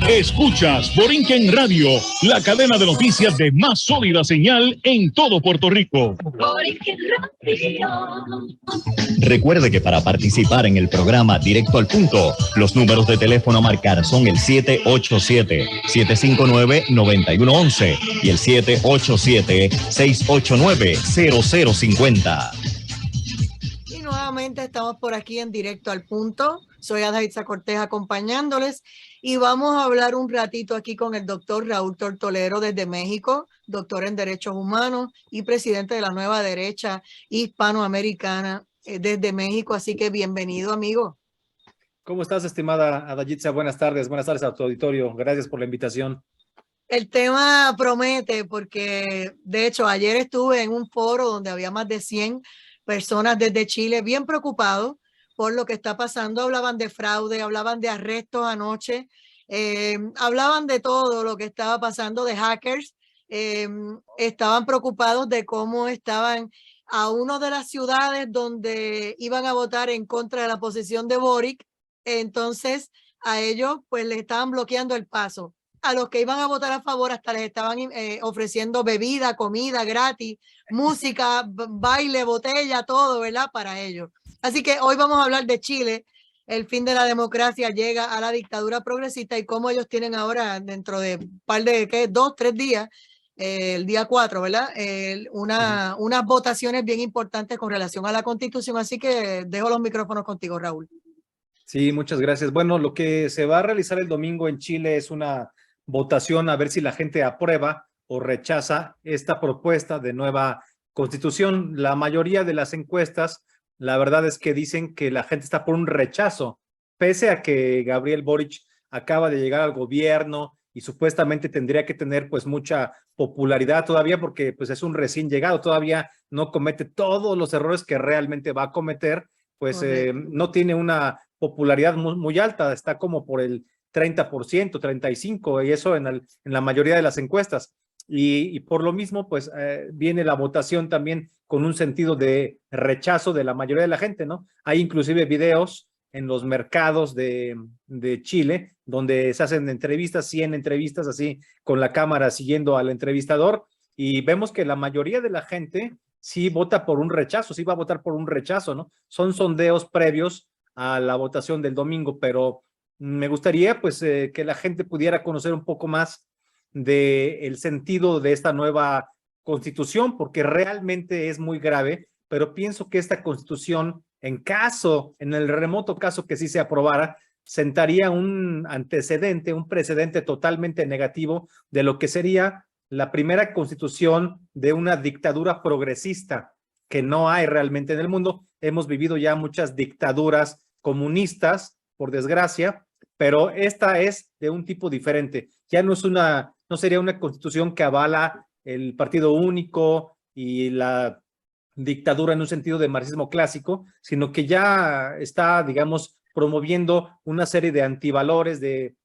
Escuchas Borinquen Radio, la cadena de noticias de más sólida señal en todo Puerto Rico. Borinquen Radio. Recuerde que para participar en el programa Directo al Punto, los números de teléfono a marcar son el 787-759-9111 y el 787-689-0050. Y nuevamente estamos por aquí en Directo al Punto. Soy Adaitza Cortés acompañándoles y vamos a hablar un ratito aquí con el doctor Raúl Tortolero desde México, doctor en Derechos Humanos y presidente de la Nueva Derecha Hispanoamericana desde México. Así que bienvenido, amigo. ¿Cómo estás, estimada Adaitza? Buenas tardes a tu auditorio. Gracias por la invitación. El tema promete porque, de hecho, ayer estuve en un foro donde había más de 100 personas desde Chile bien preocupados por lo que está pasando. Hablaban de fraude, hablaban de arrestos anoche, hablaban de todo lo que estaba pasando, de hackers. Estaban preocupados de cómo estaban a una de las ciudades donde iban a votar en contra de la posición de Boric. Entonces a ellos pues les estaban bloqueando el paso. A los que iban a votar a favor hasta les estaban ofreciendo bebida, comida gratis, música, baile, botella, todo, ¿verdad? Para ellos. Así que hoy vamos a hablar de Chile. El fin de la democracia llega a la dictadura progresista y cómo ellos tienen ahora, dentro de un par de, ¿qué? 2, 3 días, el día 4, ¿verdad? Unas votaciones bien importantes con relación a la Constitución. Así que dejo los micrófonos contigo, Raúl. Sí, muchas gracias. Bueno, lo que se va a realizar el domingo en Chile es una votación a ver si la gente aprueba o rechaza esta propuesta de nueva constitución. La mayoría de las encuestas, la verdad es que dicen que la gente está por un rechazo, pese a que Gabriel Boric acaba de llegar al gobierno y supuestamente tendría que tener pues mucha popularidad todavía porque pues es un recién llegado, todavía no comete todos los errores que realmente va a cometer, pues no tiene una popularidad muy alta, está como por el 30%, 35%, y eso en la mayoría de las encuestas. Y por lo mismo, pues viene la votación también con un sentido de rechazo de la mayoría de la gente, ¿no? Hay inclusive videos en los mercados de Chile donde se hacen entrevistas, 100 entrevistas así con la cámara siguiendo al entrevistador, y vemos que la mayoría de la gente sí vota por un rechazo, sí va a votar por un rechazo, ¿no? Son sondeos previos a la votación del domingo, pero me gustaría pues que la gente pudiera conocer un poco más del sentido de esta nueva constitución, porque realmente es muy grave, pero pienso que esta constitución, en el remoto caso que sí se aprobara, sentaría un antecedente, un precedente totalmente negativo de lo que sería la primera constitución de una dictadura progresista que no hay realmente en el mundo. Hemos vivido ya muchas dictaduras comunistas, por desgracia, pero esta es de un tipo diferente. Ya no sería una constitución que avala el partido único y la dictadura en un sentido de marxismo clásico, sino que ya está, digamos, promoviendo una serie de antivalores, de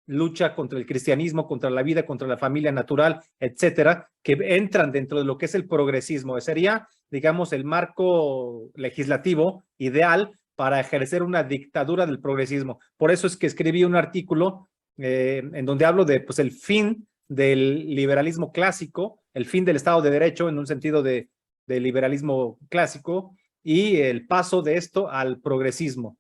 lucha contra el cristianismo, contra la vida, contra la familia natural, etcétera, que entran dentro de lo que es el progresismo. Sería, digamos, el marco legislativo ideal para ejercer una dictadura del progresismo. Por eso es que escribí un artículo en donde hablo de pues, el fin del liberalismo clásico, el fin del Estado de Derecho en un sentido de liberalismo clásico y el paso de esto al progresismo.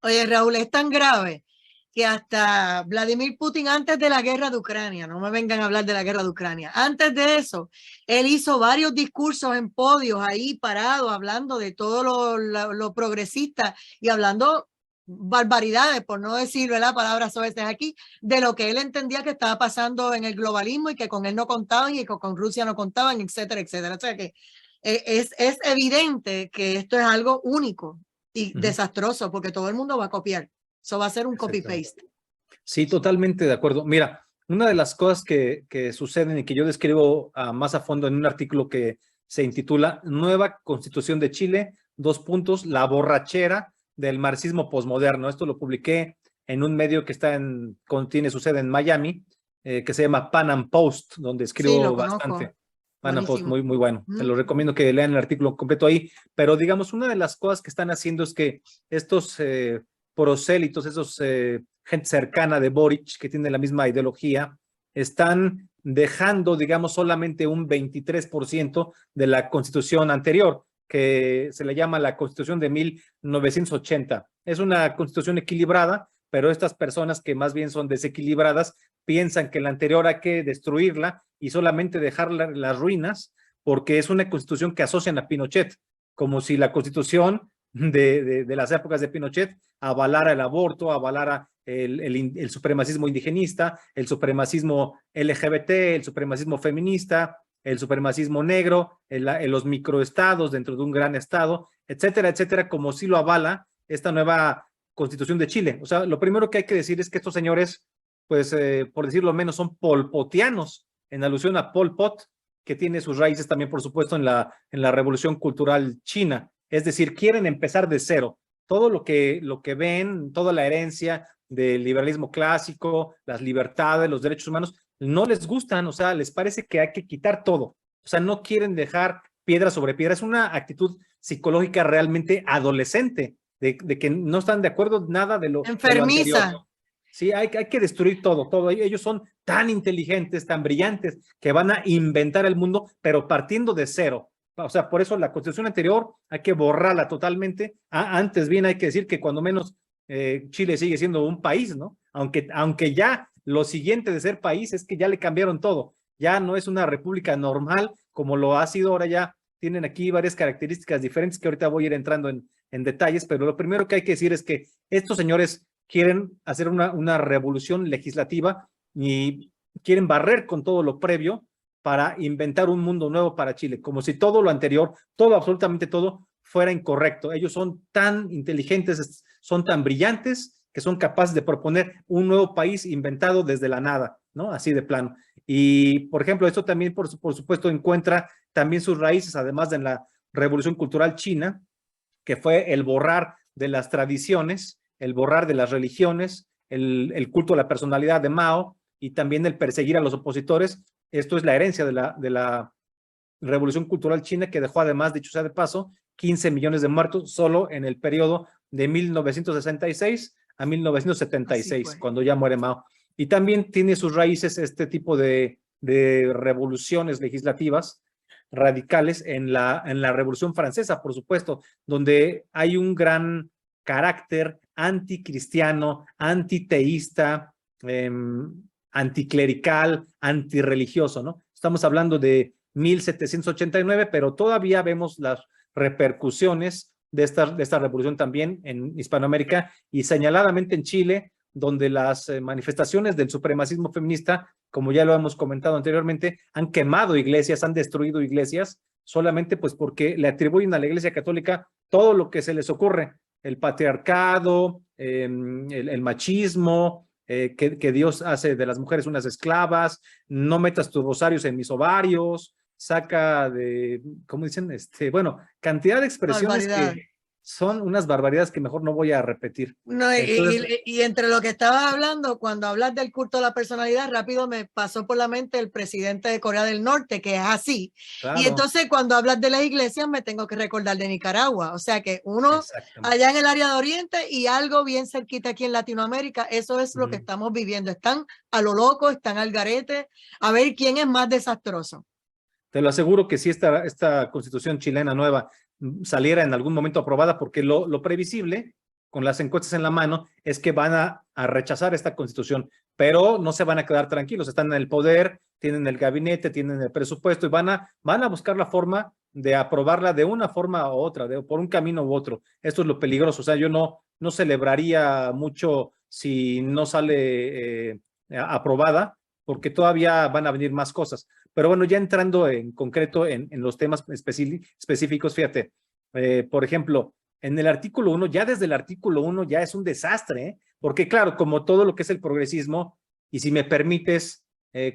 Oye, Raúl, es tan grave que hasta Vladimir Putin, antes de la guerra de Ucrania, no me vengan a hablar de la guerra de Ucrania, antes de eso, él hizo varios discursos en podios ahí parados, hablando de todo lo progresista y hablando barbaridades, por no decir, ¿verdad?, palabras soeces aquí, de lo que él entendía que estaba pasando en el globalismo y que con él no contaban y que con Rusia no contaban, etcétera, etcétera. O sea que es evidente que esto es algo único y desastroso porque todo el mundo va a copiar. Eso va a ser un copy-paste. Sí, totalmente de acuerdo. Mira, una de las cosas que suceden y que yo describo más a fondo en un artículo que se intitula Nueva Constitución de Chile, : la borrachera del marxismo posmoderno. Esto lo publiqué en un medio que tiene su sede en Miami, que se llama Pan Am Post, donde escribo bastante. Pan Am Post, muy, muy bueno. Te lo recomiendo que lean el artículo completo ahí. Pero digamos, una de las cosas que están haciendo es que estos prosélitos, esos gente cercana de Boric, que tiene la misma ideología, están dejando, digamos, solamente un 23% de la constitución anterior, que se le llama la Constitución de 1980. Es una constitución equilibrada, pero estas personas que más bien son desequilibradas piensan que la anterior hay que destruirla y solamente dejar las ruinas, porque es una constitución que asocian a Pinochet, como si la constitución de las épocas de Pinochet avalara el aborto, avalara el supremacismo indigenista, el supremacismo LGBT, el supremacismo feminista, el supremacismo negro, los microestados dentro de un gran estado, etcétera, etcétera, como si lo avala esta nueva constitución de Chile. O sea, lo primero que hay que decir es que estos señores, pues, por decirlo menos, son polpotianos, en alusión a Pol Pot, que tiene sus raíces también, por supuesto, en la Revolución Cultural China. Es decir, quieren empezar de cero. Todo lo que ven, toda la herencia del liberalismo clásico, las libertades, los derechos humanos, no les gustan, o sea, les parece que hay que quitar todo. O sea, no quieren dejar piedra sobre piedra. Es una actitud psicológica realmente adolescente, de que no están de acuerdo nada de lo enfermiza. anterior. Sí, hay que destruir todo. Ellos son tan inteligentes, tan brillantes, que van a inventar el mundo, pero partiendo de cero. O sea, por eso la constitución anterior hay que borrarla totalmente. Antes bien hay que decir que cuando menos Chile sigue siendo un país, ¿no? Aunque ya lo siguiente de ser país es que ya le cambiaron todo. Ya no es una república normal como lo ha sido ahora. Ya tienen aquí varias características diferentes que ahorita voy a ir entrando en detalles, pero lo primero que hay que decir es que estos señores quieren hacer una revolución legislativa y quieren barrer con todo lo previo para inventar un mundo nuevo para Chile, como si todo lo anterior, absolutamente todo, fuera incorrecto. Ellos son tan inteligentes, son tan brillantes, que son capaces de proponer un nuevo país inventado desde la nada, ¿no? Así de plano. Y, por ejemplo, esto también, por supuesto, encuentra también sus raíces, además de la Revolución Cultural China, que fue el borrar de las tradiciones, el borrar de las religiones, el culto a la personalidad de Mao y también el perseguir a los opositores. Esto es la herencia de la Revolución Cultural China, que dejó además, dicho sea de paso, 15 millones de muertos solo en el periodo de 1966 a 1976, cuando ya muere Mao. Y también tiene sus raíces este tipo de revoluciones legislativas radicales en la Revolución Francesa, por supuesto, donde hay un gran carácter anticristiano, antiteísta, anticlerical, antirreligioso, ¿no? Estamos hablando de 1789, pero todavía vemos las repercusiones de esta revolución también en Hispanoamérica y señaladamente en Chile, donde las manifestaciones del supremacismo feminista, como ya lo hemos comentado anteriormente, han quemado iglesias, han destruido iglesias, solamente pues porque le atribuyen a la Iglesia Católica todo lo que se les ocurre, el patriarcado, el machismo, que Dios hace de las mujeres unas esclavas, no metas tus rosarios en mis ovarios, saca de, ¿cómo dicen? Bueno, cantidad de expresiones que son unas barbaridades que mejor no voy a repetir. No, y entre lo que estabas hablando, cuando hablas del culto a la personalidad, rápido me pasó por la mente el presidente de Corea del Norte, que es así. Claro. Y entonces cuando hablas de las iglesias, me tengo que recordar de Nicaragua. O sea que uno allá en el área de Oriente y algo bien cerquita aquí en Latinoamérica, eso es lo que estamos viviendo. Están a lo loco, están al garete, a ver quién es más desastroso. Te lo aseguro que si esta constitución chilena nueva saliera en algún momento aprobada, porque lo previsible, con las encuestas en la mano, es que van a rechazar esta constitución, pero no se van a quedar tranquilos, están en el poder, tienen el gabinete, tienen el presupuesto y van a buscar la forma de aprobarla de una forma u otra, por un camino u otro. Esto es lo peligroso, o sea, yo no celebraría mucho si no sale aprobada, porque todavía van a venir más cosas. Pero bueno, ya entrando en concreto en los temas específicos, fíjate, por ejemplo, en el artículo 1, ya desde el artículo 1 ya es un desastre, porque claro, como todo lo que es el progresismo, y si me permites,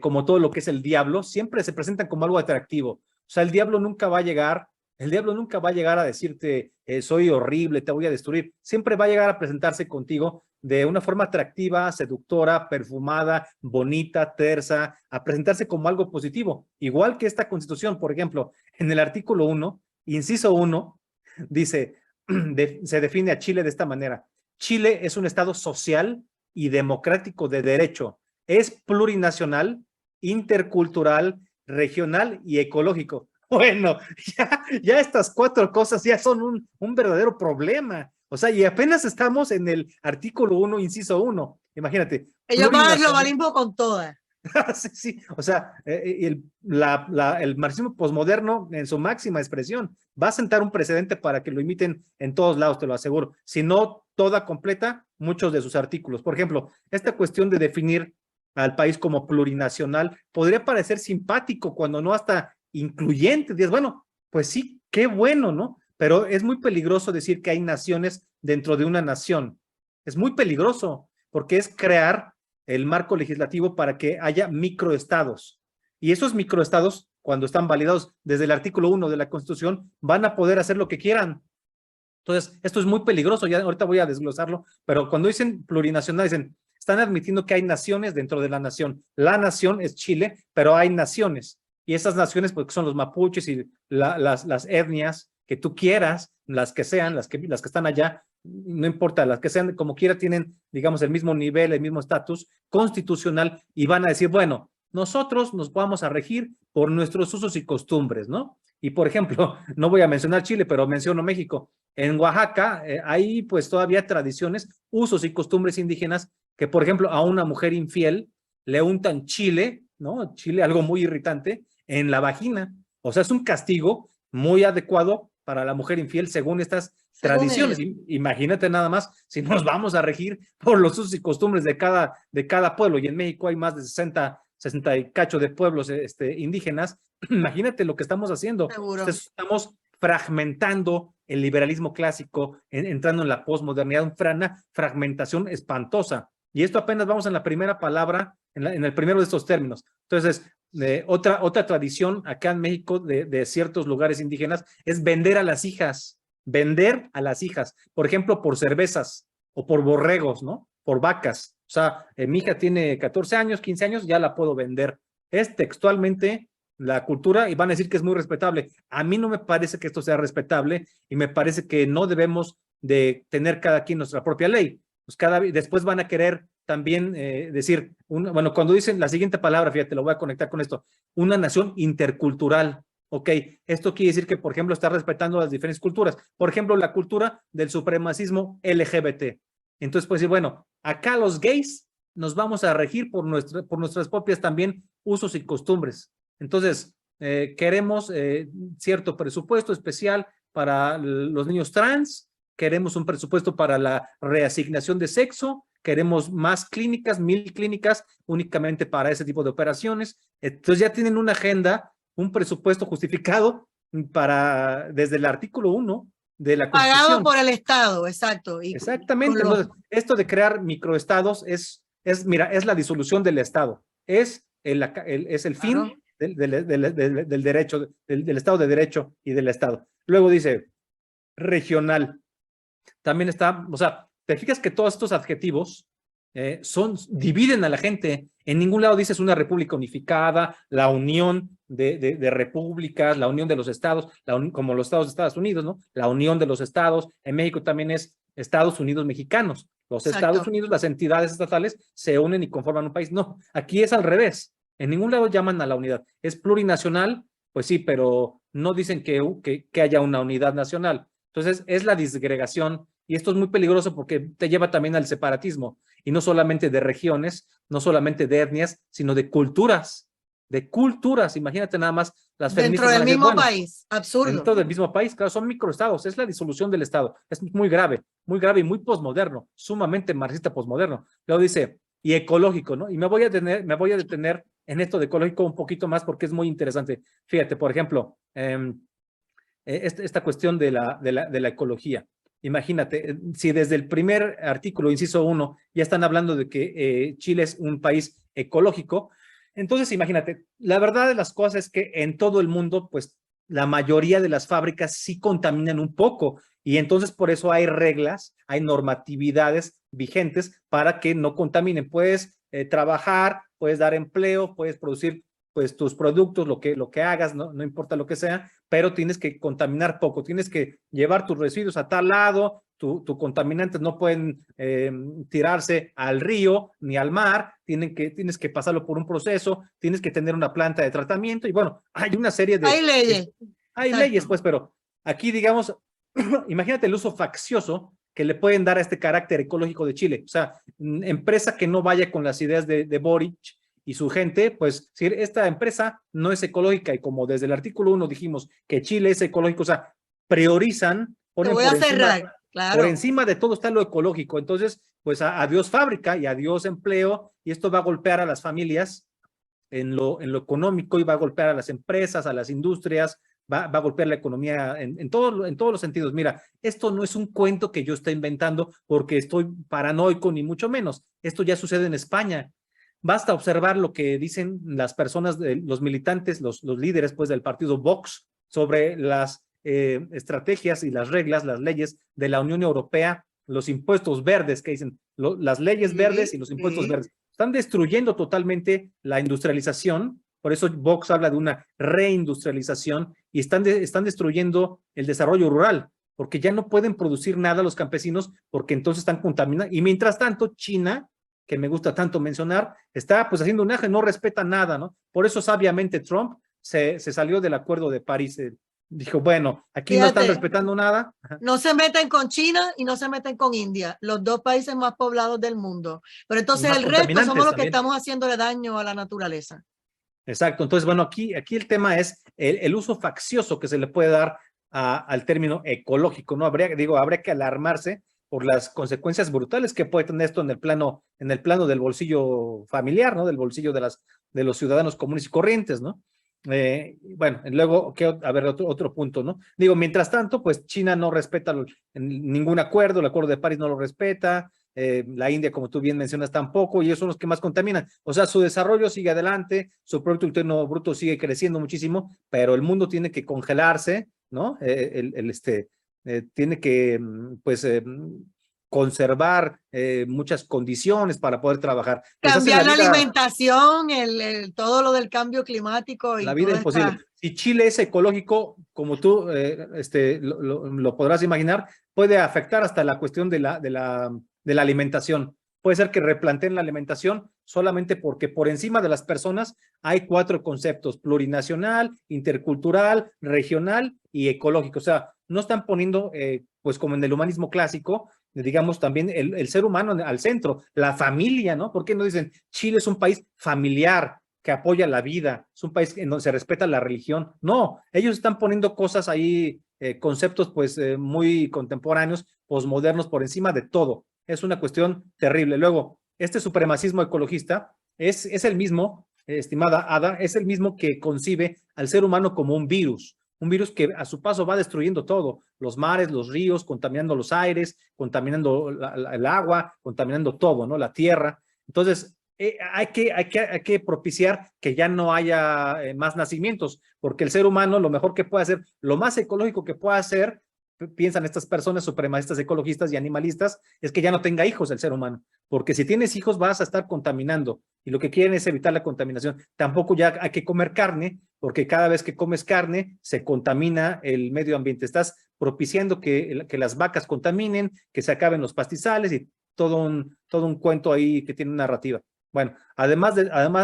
como todo lo que es el diablo, siempre se presentan como algo atractivo. O sea, el diablo nunca va a llegar a decirte, soy horrible, te voy a destruir. Siempre va a llegar a presentarse contigo de una forma atractiva, seductora, perfumada, bonita, tersa, a presentarse como algo positivo. Igual que esta constitución, por ejemplo, en el artículo 1, inciso 1, dice, se define a Chile de esta manera. Chile es un estado social y democrático de derecho. Es plurinacional, intercultural, regional y ecológico. Bueno, ya estas 4 cosas ya son un verdadero problema. O sea, y apenas estamos en el artículo 1, inciso 1. Imagínate. Ellos van al globalismo con todas. Sí, sí. O sea, el marxismo posmoderno en su máxima expresión va a sentar un precedente para que lo imiten en todos lados, te lo aseguro. Si no toda completa, muchos de sus artículos. Por ejemplo, esta cuestión de definir al país como plurinacional podría parecer simpático, cuando no hasta incluyente. Dices, bueno, pues sí, qué bueno, ¿no? Pero es muy peligroso decir que hay naciones dentro de una nación. Es muy peligroso, porque es crear el marco legislativo para que haya microestados. Y esos microestados, cuando están validados desde el artículo 1 de la Constitución, van a poder hacer lo que quieran. Entonces, esto es muy peligroso, ya ahorita voy a desglosarlo, pero cuando dicen plurinacional, dicen, están admitiendo que hay naciones dentro de la nación. La nación es Chile, pero hay naciones. Y esas naciones, pues, son los mapuches y las etnias que tú quieras, las que sean, las que están allá, no importa, las que sean como quiera, tienen, digamos, el mismo nivel, el mismo estatus constitucional, y van a decir, bueno, nosotros nos vamos a regir por nuestros usos y costumbres, ¿no? Y, por ejemplo, no voy a mencionar Chile, pero menciono México. En Oaxaca hay pues todavía tradiciones, usos y costumbres indígenas que, por ejemplo, a una mujer infiel le untan chile, ¿no? Chile, algo muy irritante, en la vagina. O sea, es un castigo muy adecuado para la mujer infiel según estas tradiciones. Imagínate nada más si nos vamos a regir por los usos y costumbres de cada pueblo, y en México hay más de 60 y cacho de pueblos indígenas. Imagínate lo que estamos haciendo. Estamos fragmentando el liberalismo clásico, entrando en la posmodernidad, una fragmentación espantosa. Y esto apenas vamos en la primera palabra, en el primero de estos términos. Entonces, otra tradición acá en México de ciertos lugares indígenas es vender a las hijas. Vender a las hijas, por ejemplo, por cervezas o por borregos, ¿no? Por vacas. O sea, mi hija tiene 14 años, 15 años, ya la puedo vender. Es textualmente la cultura, y van a decir que es muy respetable. A mí no me parece que esto sea respetable, y me parece que no debemos de tener cada quien nuestra propia ley. Pues después van a querer también decir, bueno, cuando dicen la siguiente palabra, fíjate, lo voy a conectar con esto, una nación intercultural. Ok, esto quiere decir que, por ejemplo, está respetando las diferentes culturas. Por ejemplo, la cultura del supremacismo LGBT. Entonces, pues decir, bueno, acá los gays nos vamos a regir por nuestras propias también usos y costumbres. Entonces, queremos cierto presupuesto especial para los niños trans, queremos un presupuesto para la reasignación de sexo, queremos más clínicas, 1000 clínicas únicamente para ese tipo de operaciones. Entonces ya tienen una agenda, un presupuesto justificado desde el artículo 1 de la Constitución. Pagado por el Estado, exacto. Exactamente. Entonces, esto de crear microestados mira, es la disolución del Estado. Es el fin del derecho, del Estado de Derecho y del Estado. Luego dice regional. También está, o sea, te fijas que todos estos adjetivos dividen a la gente. En ningún lado dices una república unificada, la unión de repúblicas, la unión de los estados, como los estados de Estados Unidos, ¿no? La unión de los estados. En México también es Estados Unidos mexicanos. Los Estados Unidos, las entidades estatales se unen y conforman un país. No, aquí es al revés. En ningún lado llaman a la unidad. Es plurinacional, pues sí, pero no dicen que haya una unidad nacional. Entonces, es la disgregación, y esto es muy peligroso porque te lleva también al separatismo, y no solamente de regiones, no solamente de etnias, sino de culturas. Imagínate nada más las feministas. Dentro del mismo país, absurdo. Dentro del mismo país, claro, son microestados, es la disolución del Estado. Es muy grave y muy posmoderno, sumamente marxista posmoderno. Luego dice, y ecológico, ¿no? Y me voy a detener en esto de ecológico un poquito más porque es muy interesante. Fíjate, por ejemplo, esta cuestión de la ecología. Imagínate, si desde el primer artículo, inciso 1, ya están hablando de que Chile es un país ecológico, entonces imagínate, la verdad de las cosas es que en todo el mundo, pues la mayoría de las fábricas sí contaminan un poco, y entonces por eso hay reglas, hay normatividades vigentes para que no contaminen. Puedes trabajar, puedes dar empleo, puedes producir pues tus productos, lo que hagas, no importa lo que sea, pero tienes que contaminar poco, tienes que llevar tus residuos a tal lado, tu contaminantes no pueden tirarse al río ni al mar, tienes que pasarlo por un proceso, tienes que tener una planta de tratamiento y bueno, hay una serie de... Hay leyes. Hay Exacto. leyes, pues, pero aquí, digamos, imagínate el uso faccioso que le pueden dar a este carácter ecológico de Chile. O sea, empresa que no vaya con las ideas de Boric y su gente, pues, si esta empresa no es ecológica y como desde el artículo 1 dijimos que Chile es ecológico, o sea, priorizan, Te voy a cerrar, claro. por encima de todo está lo ecológico. Entonces, pues, adiós fábrica y adiós empleo, y esto va a golpear a las familias en lo económico y va a golpear a las empresas, a las industrias, va a golpear la economía en todos los sentidos. Mira, esto no es un cuento que yo estoy inventando porque estoy paranoico ni mucho menos. Esto ya sucede en España. Basta observar lo que dicen las personas, los militantes, los líderes pues, del partido Vox sobre las estrategias y las reglas, las leyes de la Unión Europea, los impuestos verdes que dicen, las leyes verdes y los impuestos verdes. Están destruyendo totalmente la industrialización. Por eso Vox habla de una reindustrialización y están destruyendo el desarrollo rural, porque ya no pueden producir nada los campesinos porque entonces están contaminando. Y mientras tanto, China, que me gusta tanto mencionar, está pues haciendo un eje, no respeta nada, ¿no? Por eso sabiamente Trump se salió del Acuerdo de París. Dijo, bueno, aquí no están respetando nada. No se meten con China y no se meten con India, los dos países más poblados del mundo. Pero entonces el resto somos los que estamos haciéndole daño a la naturaleza. Exacto. Entonces, bueno, aquí el tema es el uso faccioso que se le puede dar al término ecológico, ¿no? Habría que alarmarse por las consecuencias brutales que puede tener esto en el plano del bolsillo familiar, ¿no? Del bolsillo de los ciudadanos comunes y corrientes, ¿no? Bueno, luego, a ver, otro punto, ¿no? Digo, mientras tanto, pues China no respeta ningún acuerdo, el Acuerdo de París no lo respeta, la India, como tú bien mencionas, tampoco, y ellos son los que más contaminan. O sea, su desarrollo sigue adelante, su Producto Interno Bruto sigue creciendo muchísimo, pero el mundo tiene que congelarse, ¿no? Tiene que, pues, conservar muchas condiciones para poder trabajar. Cambiar la alimentación, todo lo del cambio climático. Y la vida imposible. Si Chile es ecológico, como tú lo podrás imaginar, puede afectar hasta la cuestión de la alimentación. Puede ser que replanteen la alimentación solamente porque por encima de las personas hay 4 conceptos: plurinacional, intercultural, regional y ecológico. O sea, no están poniendo, pues como en el humanismo clásico, digamos también el ser humano al centro, la familia, ¿no? ¿Por qué no dicen Chile es un país familiar que apoya la vida, es un país en donde se respeta la religión? No, ellos están poniendo cosas ahí, conceptos pues muy contemporáneos, posmodernos por encima de todo. Es una cuestión terrible. Luego, este supremacismo ecologista es el mismo, estimada Ada, es el mismo que concibe al ser humano como un virus que a su paso va destruyendo todo, los mares, los ríos, contaminando los aires, contaminando el agua, contaminando todo, ¿no? La tierra. Entonces, hay que propiciar que ya no haya más nacimientos, porque el ser humano lo mejor que puede hacer, lo más ecológico que puede hacer, piensan estas personas supremacistas ecologistas y animalistas, es que ya no tenga hijos el ser humano, porque si tienes hijos vas a estar contaminando y lo que quieren es evitar la contaminación. Tampoco ya hay que comer carne, porque cada vez que comes carne se contamina el medio ambiente. Estás propiciando que las vacas contaminen, que se acaben los pastizales y todo un cuento ahí que tiene una narrativa. Bueno, además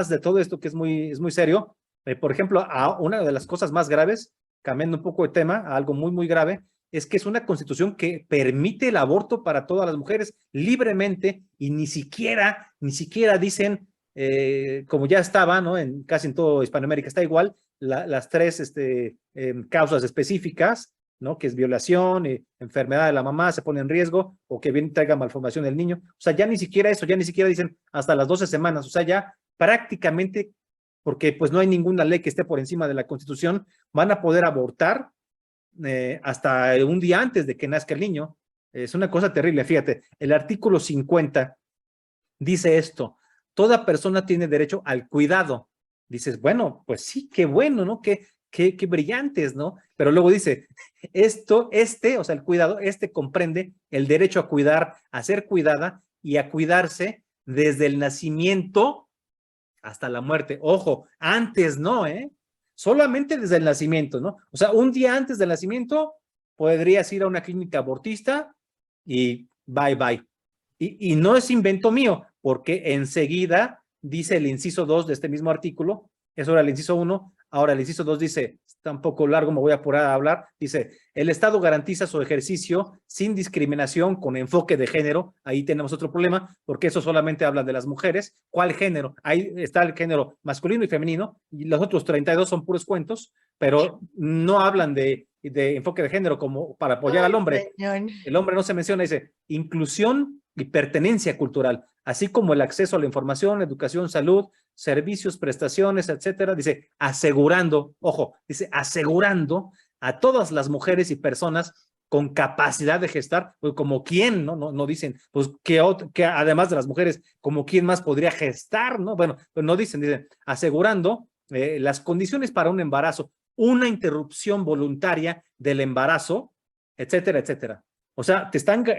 de todo esto que es muy serio, por ejemplo, una de las cosas más graves, cambiando un poco de tema, a algo muy grave, es que es una constitución que permite el aborto para todas las mujeres libremente y ni siquiera dicen, como ya estaba, ¿no? Casi en todo Hispanoamérica está igual, las 3 causas específicas, ¿no? Que es violación, enfermedad de la mamá se pone en riesgo o que bien traiga malformación del niño. O sea, ya ni siquiera eso, ya ni siquiera dicen hasta las 12 semanas. O sea, ya prácticamente, porque pues no hay ninguna ley que esté por encima de la Constitución, van a poder abortar hasta un día antes de que nazca el niño. Es una cosa terrible. Fíjate, el artículo 50 dice esto: toda persona tiene derecho al cuidado. Dices, bueno, pues sí, qué bueno, ¿no? Qué brillantes, ¿no? Pero luego dice, o sea, el cuidado, comprende el derecho a cuidar, a ser cuidada y a cuidarse desde el nacimiento hasta la muerte. Ojo, antes no, solamente desde el nacimiento, ¿no? O sea, un día antes del nacimiento podrías ir a una clínica abortista y bye bye. Y no es invento mío, porque enseguida dice el inciso 2 de este mismo artículo, eso era el inciso 1, ahora el inciso 2 dice, está un poco largo, me voy a apurar a hablar, dice, el Estado garantiza su ejercicio sin discriminación con enfoque de género. Ahí tenemos otro problema, porque eso solamente habla de las mujeres. ¿Cuál género? Ahí está el género masculino y femenino, y los otros 32 son puros cuentos, pero no hablan de enfoque de género como para apoyar al hombre. Señor. El hombre no se menciona, dice inclusión y pertenencia cultural, así como el acceso a la información, educación, salud, servicios, prestaciones, etcétera. Dice asegurando, ojo, dice asegurando a todas las mujeres y personas con capacidad de gestar, pues como quién, no dicen, pues que además de las mujeres, como quién más podría gestar, ¿no? Bueno, pues no dicen asegurando las condiciones para un embarazo, una interrupción voluntaria del embarazo, etcétera, etcétera. O sea,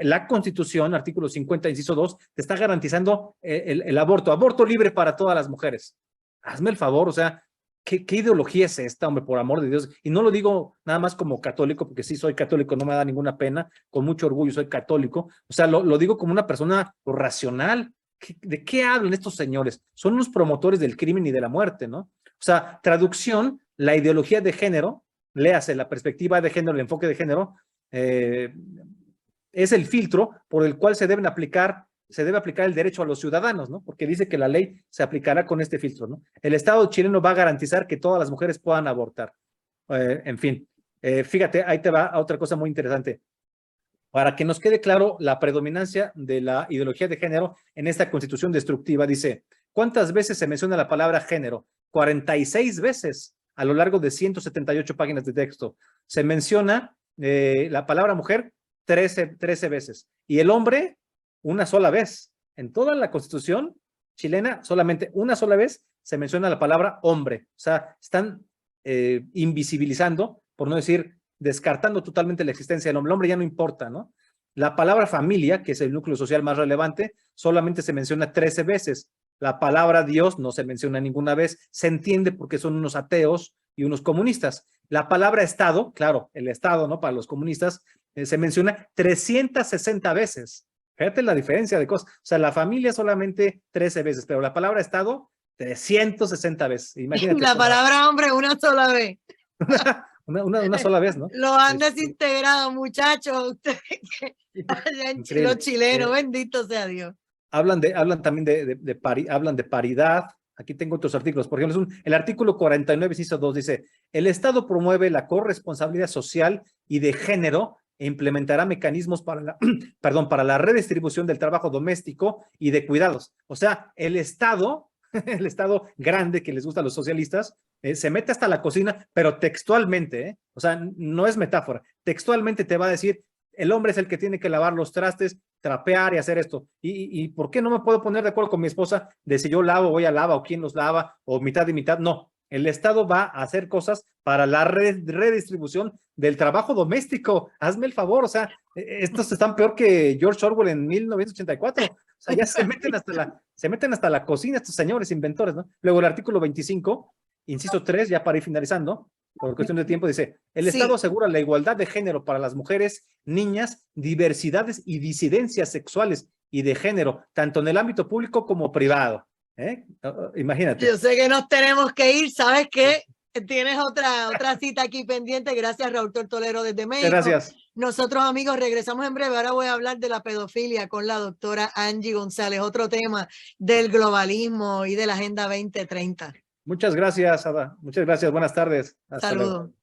la Constitución, artículo 50, inciso 2, te está garantizando el aborto libre para todas las mujeres. Hazme el favor, o sea, ¿qué ideología es esta, hombre, por amor de Dios? Y no lo digo nada más como católico, porque sí soy católico, no me da ninguna pena, con mucho orgullo soy católico. O sea, lo digo como una persona racional. ¿De qué hablan estos señores? Son unos promotores del crimen y de la muerte, ¿no? O sea, traducción, la ideología de género, léase la perspectiva de género, el enfoque de género, es el filtro por el cual se debe aplicar el derecho a los ciudadanos, ¿no? Porque dice que la ley se aplicará con este filtro, ¿no? El Estado chileno va a garantizar que todas las mujeres puedan abortar. En fin, fíjate, ahí te va otra cosa muy interesante. Para que nos quede claro la predominancia de la ideología de género en esta Constitución destructiva, dice, ¿cuántas veces se menciona la palabra género? 46 veces a lo largo de 178 páginas de texto. Se menciona la palabra mujer 13 veces. Y el hombre, una sola vez. En toda la Constitución chilena, solamente una sola vez se menciona la palabra hombre. O sea, están invisibilizando, por no decir, descartando totalmente la existencia del hombre. El hombre ya no importa, ¿no? La palabra familia, que es el núcleo social más relevante, solamente se menciona 13 veces. La palabra Dios no se menciona ninguna vez. Se entiende porque son unos ateos y unos comunistas. La palabra Estado, claro, el Estado, ¿no? Para los comunistas, se menciona 360 veces. Fíjate la diferencia de cosas. O sea, la familia solamente 13 veces, pero la palabra Estado, 360 veces. Imagínate. La palabra hombre una sola vez. una sola vez, ¿no? Lo han desintegrado, muchachos. Ustedes los chilenos, bendito sea Dios. Hablan también hablan de paridad. Aquí tengo otros artículos. Por ejemplo, el artículo 49, inciso 2, dice, el Estado promueve la corresponsabilidad social y de género e implementará mecanismos para la redistribución del trabajo doméstico y de cuidados. O sea, el Estado grande que les gusta a los socialistas, se mete hasta la cocina, pero textualmente, o sea, no es metáfora, textualmente te va a decir, el hombre es el que tiene que lavar los trastes, trapear y hacer esto. ¿Y por qué no me puedo poner de acuerdo con mi esposa de si yo lavo o ella lava o quién los lava o mitad y mitad? No, el Estado va a hacer cosas para la redistribución del trabajo doméstico. Hazme el favor, o sea, estos están peor que George Orwell en 1984. O sea, ya se meten hasta la cocina estos señores inventores, ¿no? Luego el artículo 25, inciso 3, ya para ir finalizando, por cuestión de tiempo, dice, el Estado asegura la igualdad de género para las mujeres, niñas, diversidades y disidencias sexuales y de género, tanto en el ámbito público como privado. Imagínate. Yo sé que nos tenemos que ir, ¿sabes qué? Tienes otra cita aquí pendiente. Gracias, Raúl Tortolero desde México. Gracias. Nosotros, amigos, regresamos en breve. Ahora voy a hablar de la pedofilia con la doctora Angie González, otro tema del globalismo y de la Agenda 2030. Muchas gracias, Ada. Muchas gracias. Buenas tardes. Hasta luego. Saludos.